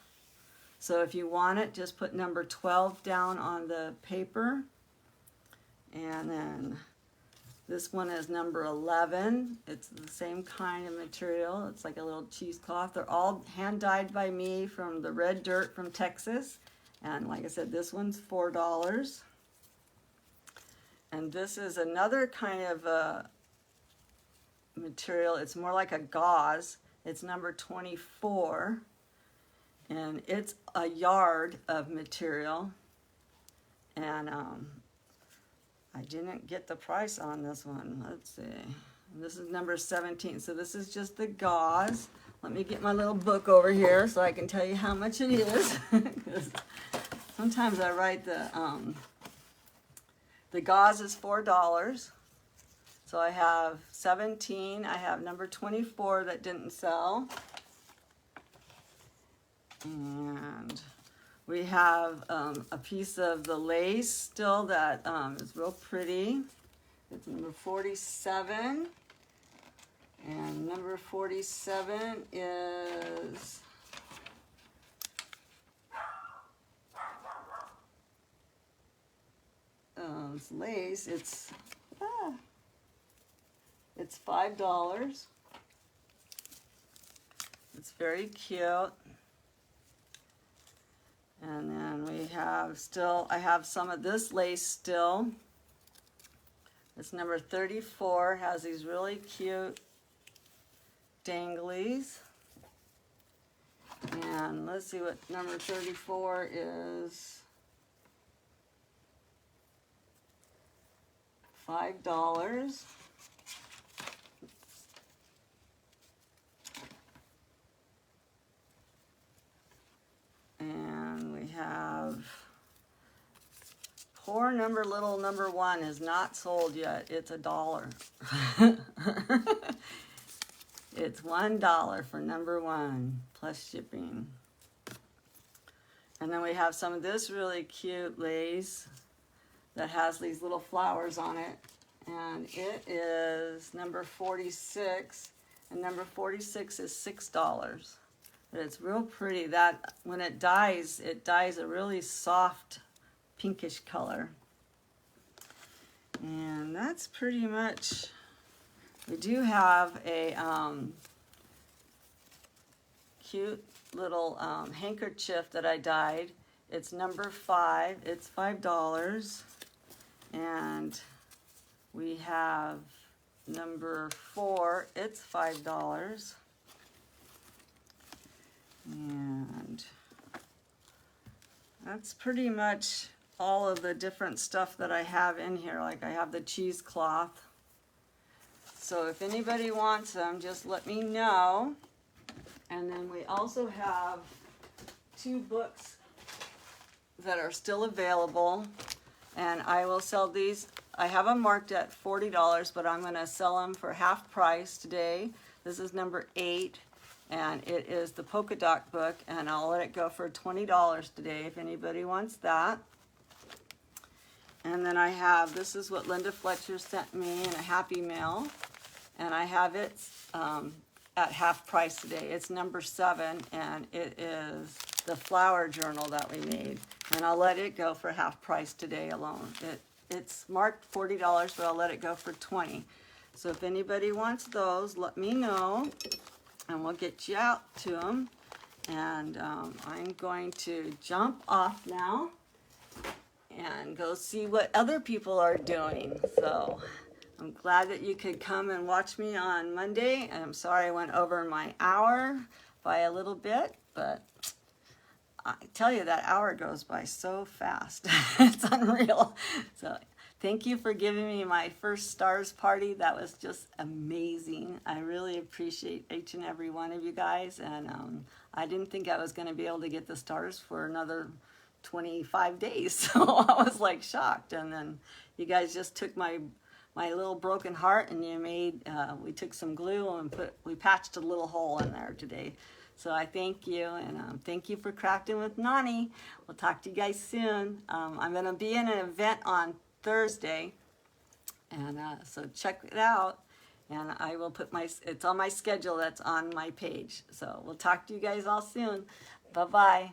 So if you want it, just put number 12 down on the paper. And then this one is number 11. It's the same kind of material. It's like a little cheesecloth. They're all hand dyed by me from the red dirt from Texas. And like I said, this one's $4. And this is another kind of material. It's more like a gauze. It's number 24. And it's a yard of material. And I didn't get the price on this one. Let's see. This is number 17. So this is just the gauze. Let me get my little book over here so I can tell you how much it is. Sometimes I write the gauze is $4. So I have 17. I have number 24 that didn't sell. And we have a piece of the lace still that is real pretty. It's number 47. And number 47 is it's lace. It's $5. It's very cute. And then we have still, I have some of this lace still. It's number 34, has these really cute danglies. And let's see what number 34 is. $5. And we have poor little number 1 is not sold yet. It's $1. It's $1 for number 1 plus shipping. And then we have some of this really cute lace that has these little flowers on it. And it is number 46. And number 46 is $6. But it's real pretty. That when it dyes a really soft pinkish color. And that's pretty much. We do have a cute little handkerchief that I dyed. It's number 5. It's $5. And we have number 4. It's $5. And that's pretty much all of the different stuff that I have in here. Like I have the cheesecloth. So if anybody wants them, just let me know. And then we also have 2 books that are still available. And I will sell these. I have them marked at $40, but I'm going to sell them for half price today. This is number 8. And it is the polka dot book, and I'll let it go for $20 today if anybody wants that. And then I have, this is what Linda Fletcher sent me in a Happy Mail, and I have it at half price today. It's number 7, and it is the flower journal that we made, and I'll let it go for half price today alone. It's marked $40, but I'll let it go for $20. So if anybody wants those, let me know. And we'll get you out to them. And I'm going to jump off now and go see what other people are doing. So I'm glad that you could come and watch me on Monday. And I'm sorry I went over my hour by a little bit, but I tell you, that hour goes by so fast. It's unreal. So thank you for giving me my first stars party. That was just amazing. I really appreciate each and every one of you guys. And I didn't think I was going to be able to get the stars for another 25 days. So I was like shocked. And then you guys just took my little broken heart and you made, we took some glue and we patched a little hole in there today. So I thank you, and thank you for Crafting with Nani. We'll talk to you guys soon. I'm going to be in an event on Thursday, and so check it out. And I will put it's on my schedule that's on my page. So we'll talk to you guys all soon. Bye-bye.